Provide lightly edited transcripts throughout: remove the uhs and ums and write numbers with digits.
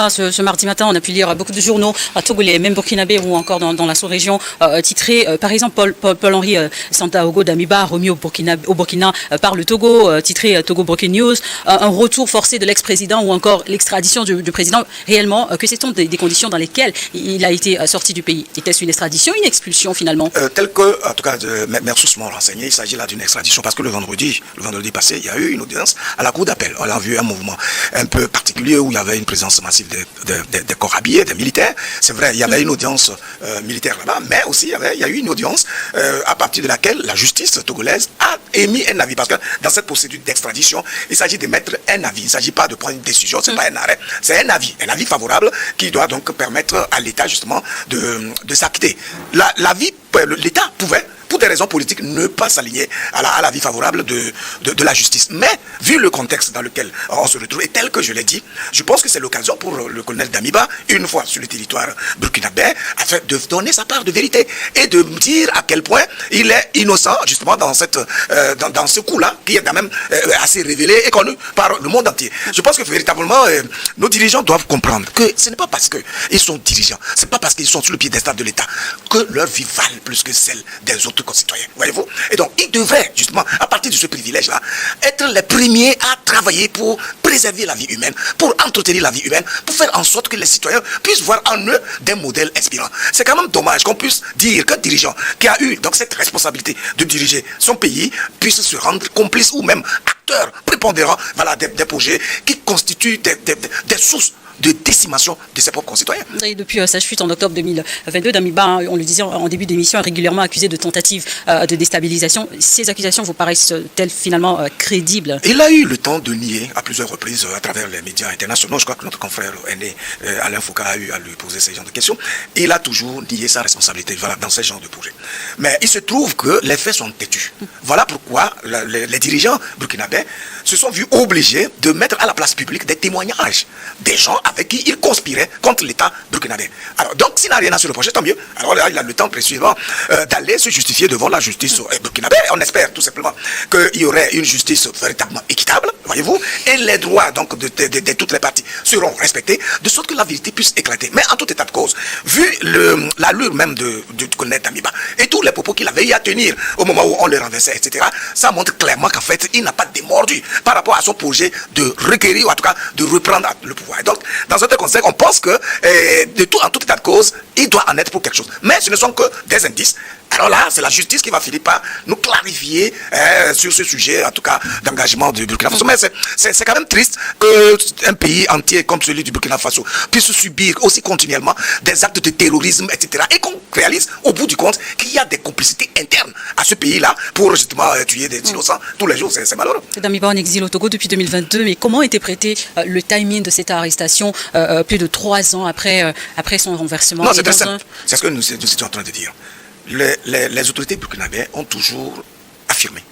Ce mardi matin, on a pu lire beaucoup de journaux togolais, même burkinabés ou encore dans la sous-région, titrés, par exemple, Paul-Henri Sandaogo Damiba, remis au Burkina par le Togo, titré Togo Breaking News, un retour forcé de l'ex-président ou encore l'extradition du président. Réellement, que sont des conditions dans lesquelles il a été sorti du pays? Était-ce une extradition, une expulsion finalement? Tel que, en tout cas, mes sources m'ont renseigné, il s'agit là d'une extradition parce que le vendredi passé, il y a eu une audience à la cour d'appel. On a vu un mouvement un peu particulier où il y avait une présence massive des corps habillés, des militaires. C'est vrai, il y avait une audience militaire là-bas, mais aussi il y a eu une audience à partir de laquelle la justice togolaise a émis un avis. Parce que dans cette procédure d'extradition, il s'agit de mettre un avis. Il ne s'agit pas de prendre une décision, c'est pas un arrêt, c'est un avis favorable qui doit donc permettre à l'État justement de s'acquitter. L'État pouvait, pour des raisons politiques, ne pas s'aligner à l'avis favorable de la justice. Mais, vu le contexte dans lequel on se retrouve, et tel que je l'ai dit, je pense que c'est l'occasion pour le colonel Damiba, une fois sur le territoire burkinabé, afin de donner sa part de vérité et de dire à quel point il est innocent, justement, dans ce coup-là, qui est quand même assez révélé et connu par le monde entier. Je pense que véritablement, nos dirigeants doivent comprendre que ce n'est pas parce qu'ils sont dirigeants, ce n'est pas parce qu'ils sont sur le piédestal de l'État que leur vie vale plus que celle des autres concitoyens, voyez-vous. Et donc, ils devraient, justement, à partir de ce privilège-là, être les premiers à travailler pour préserver la vie humaine, pour entretenir la vie humaine, pour faire en sorte que les citoyens puissent voir en eux des modèles inspirants. C'est quand même dommage qu'on puisse dire qu'un dirigeant qui a eu donc cette responsabilité de diriger son pays puisse se rendre complice ou même acteur prépondérant, voilà, des projets qui constituent des sources de décimation de ses propres concitoyens. Et depuis sa chute en octobre 2022, Damiba, on le disait en début d'émission, est régulièrement accusé de tentatives de déstabilisation. Ces accusations vous paraissent-elles finalement crédibles? Il a eu le temps de nier à plusieurs reprises à travers les médias internationaux. Je crois que notre confrère aîné Alain Foucault a eu à lui poser ce genre de questions. Il a toujours nié sa responsabilité dans ce genre de projet. Mais il se trouve que les faits sont têtus. Voilà pourquoi les dirigeants burkinabés se sont vus obligés de mettre à la place publique des témoignages des gens avec qui il conspirait contre l'État burkinabé. Alors donc, s'il n'a rien à se reprocher, tant mieux. Alors là, il a le temps précisément d'aller se justifier devant la justice burkinabé. On espère tout simplement qu'il y aurait une justice véritablement équitable, voyez-vous, et les droits donc de toutes les parties seront respectés, de sorte que la vérité puisse éclater. Mais en tout état de cause, vu l'allure même du colonel Damiba et tous les propos qu'il avait eu à tenir au moment où on le renversait, etc., ça montre clairement qu'en fait, il n'a pas démordu par rapport à son projet de requérir, ou en tout cas de reprendre le pouvoir. Et donc, dans ce conseil, on pense que, en tout état de cause, il doit en être pour quelque chose. Mais ce ne sont que des indices. Alors là, c'est la justice qui va finir par nous clarifier sur ce sujet, en tout cas, d'engagement du Burkina Faso. Mais c'est quand même triste qu'un pays entier comme celui du Burkina Faso puisse subir aussi continuellement des actes de terrorisme, etc. Et qu'on réalise, au bout du compte, qu'il y a des complicités internes à ce pays-là pour justement tuer des innocents tous les jours. C'est malheureux. Damiba en exil au Togo depuis 2022, mais comment interpréter le timing de cette arrestation plus de 3 ans après son renversement? Non, c'est très simple. C'est ce que nous étions en train de dire. Les autorités burkinabées ont toujours affirmé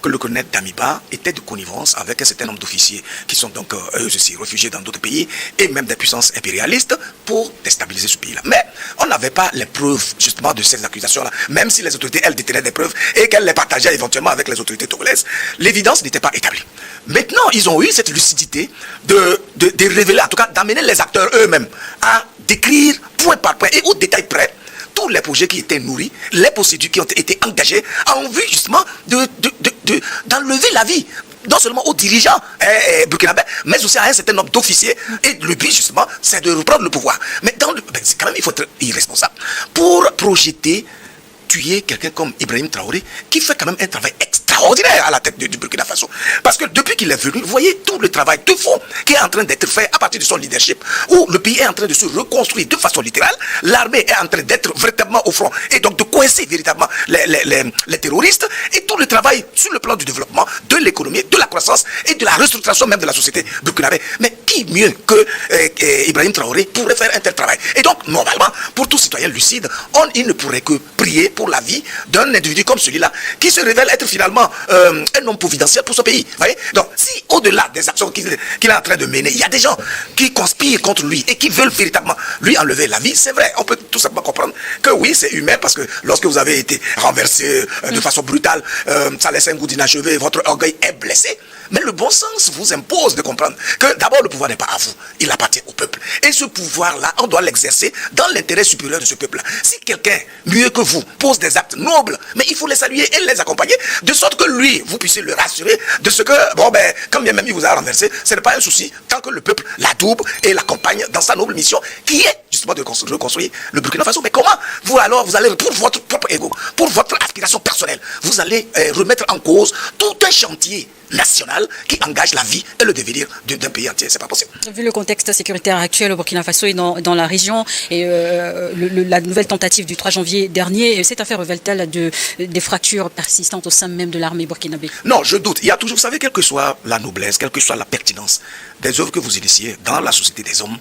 que le colonel Damiba était de connivence avec un certain nombre d'officiers qui sont donc eux aussi réfugiés dans d'autres pays et même des puissances impérialistes pour déstabiliser ce pays-là. Mais on n'avait pas les preuves justement de ces accusations-là, même si les autorités, elles, détenaient des preuves et qu'elles les partageaient éventuellement avec les autorités togolaises. L'évidence n'était pas établie. Maintenant, ils ont eu cette lucidité de révéler, en tout cas d'amener les acteurs eux-mêmes à décrire point par point et au détail près tous les projets qui étaient nourris, les procédures qui ont été engagées en vue justement d'enlever la vie, non seulement aux dirigeants burkinabés, mais aussi à un certain nombre d'officiers. Et le but justement, c'est de reprendre le pouvoir. Mais quand même, il faut être irresponsable pour projeter, tuer quelqu'un comme Ibrahim Traoré, qui fait quand même un travail extraordinaire à la tête du Burkina Faso. Parce que depuis qu'il est venu, vous voyez tout le travail de fond qui est en train d'être fait à partir de son leadership, où le pays est en train de se reconstruire de façon littérale, l'armée est en train d'être véritablement au front, et donc de coincer véritablement les terroristes, et tout le travail sur le plan du développement, de l'économie, de la croissance, et de la restructuration même de la société burkinabé. Mais qui mieux que Ibrahim Traoré pourrait faire un tel travail? Et donc, normalement, pour tout citoyen lucide, il ne pourrait que prier pour pour la vie d'un individu comme celui-là, qui se révèle être finalement un homme providentiel pour ce pays. Voyez? Donc, si au-delà des actions qu'il est en train de mener, il y a des gens qui conspirent contre lui et qui veulent véritablement lui enlever la vie, c'est vrai, on peut tout simplement comprendre que oui, c'est humain, parce que lorsque vous avez été renversé de façon brutale, ça laisse un goût d'inachevé, votre orgueil est blessé. Mais le bon sens vous impose de comprendre que d'abord le pouvoir n'est pas à vous, il appartient au peuple. Et ce pouvoir-là, on doit l'exercer dans l'intérêt supérieur de ce peuple-là. Si quelqu'un, mieux que vous, pose des actes nobles, mais il faut les saluer et les accompagner, de sorte que lui, vous puissiez le rassurer de ce que, bon ben, quand bien même il vous a renversé, ce n'est pas un souci, tant que le peuple l'adoube et l'accompagne dans sa noble mission, qui est justement de reconstruire le Burkina Faso. Mais comment vous alors, vous allez, pour votre propre ego, pour votre aspiration personnelle, vous allez remettre en cause tout un chantier national qui engage la vie et le devenir d'un pays entier? C'est pas possible. Vu le contexte sécuritaire actuel au Burkina Faso et dans la région, et la nouvelle tentative du 3 janvier dernier, cette affaire révèle-t-elle des fractures persistantes au sein même de l'armée burkinabé? Non, je doute. Il y a toujours, vous savez, quelle que soit la noblesse, quelle que soit la pertinence des œuvres que vous initiez dans la société des hommes,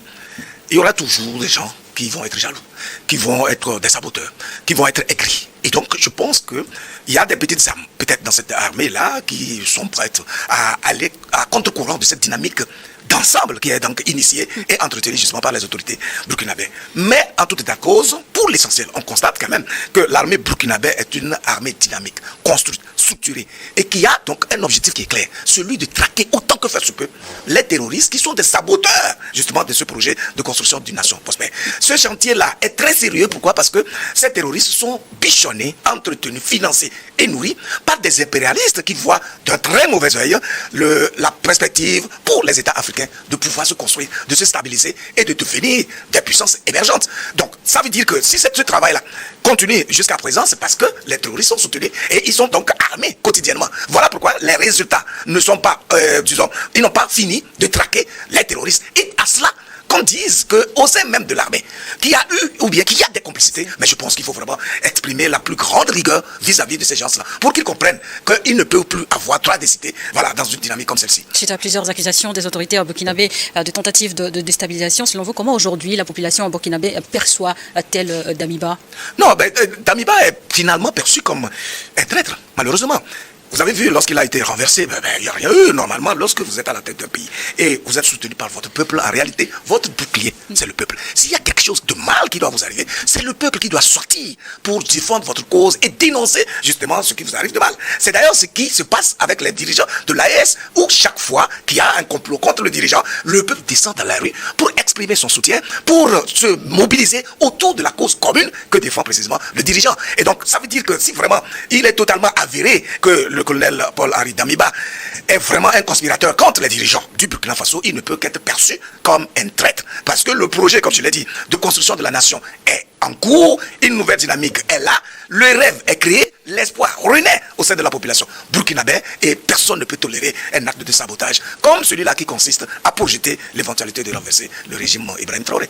il y aura toujours des gens qui vont être jaloux, qui vont être des saboteurs, qui vont être aigris. Et donc, je pense qu'il y a des petites âmes, peut-être dans cette armée-là, qui sont prêtes à aller à contre-courant de cette dynamique d'ensemble qui est donc initiée et entretenue justement par les autorités burkinabées. Mais en tout état de cause, pour l'essentiel, on constate quand même que l'armée burkinabé est une armée dynamique, construite, structurée, et qui a donc un objectif qui est clair, celui de traquer autant que faire se peut les terroristes qui sont des saboteurs justement de ce projet de construction d'une nation prospère. Ce chantier-là est très sérieux. Pourquoi? Parce que ces terroristes sont bichonnés, entretenus, financés et nourris par des impérialistes qui voient d'un très mauvais œil la perspective pour les États africains de pouvoir se construire, de se stabiliser et de devenir des puissances émergentes. Donc, ça veut dire que si ce travail-là continue jusqu'à présent, c'est parce que les terroristes sont soutenus et ils sont donc armés quotidiennement. Voilà pourquoi les résultats ne sont pas, disons, ils n'ont pas fini de traquer les terroristes. Et à cela, qu'on dise qu'au sein même de l'armée, qu'il y a eu ou bien qu'il y a des complicités, mais je pense qu'il faut vraiment exprimer la plus grande rigueur vis-à-vis de ces gens-là, pour qu'ils comprennent qu'ils ne peuvent plus avoir droit de citer, voilà, dans une dynamique comme celle-ci. Suite à plusieurs accusations des autorités burkinabées de tentatives de déstabilisation, selon vous, comment aujourd'hui la population burkinabé perçoit-elle Damiba? Non, ben, Damiba est finalement perçu comme un traître, malheureusement. Vous avez vu, lorsqu'il a été renversé, il n'y a rien eu. Normalement, lorsque vous êtes à la tête d'un pays et vous êtes soutenu par votre peuple, en réalité, votre bouclier, c'est le peuple. S'il y a quelque chose de mal qui doit vous arriver, c'est le peuple qui doit sortir pour défendre votre cause et dénoncer justement ce qui vous arrive de mal. C'est d'ailleurs ce qui se passe avec les dirigeants de l'AES, où chaque fois qu'il y a un complot contre le dirigeant, le peuple descend dans la rue pour exprimer son soutien, pour se mobiliser autour de la cause commune que défend précisément le dirigeant. Et donc, ça veut dire que si vraiment il est totalement avéré que le colonel Paul-Henri Damiba est vraiment un conspirateur contre les dirigeants du Burkina Faso, il ne peut qu'être perçu comme un traître. Parce que le projet, comme je l'ai dit, de construction de la nation est en cours, une nouvelle dynamique est là, le rêve est créé, l'espoir renaît au sein de la population burkinabé et personne ne peut tolérer un acte de sabotage comme celui-là qui consiste à projeter l'éventualité de renverser le régime Ibrahim Traoré.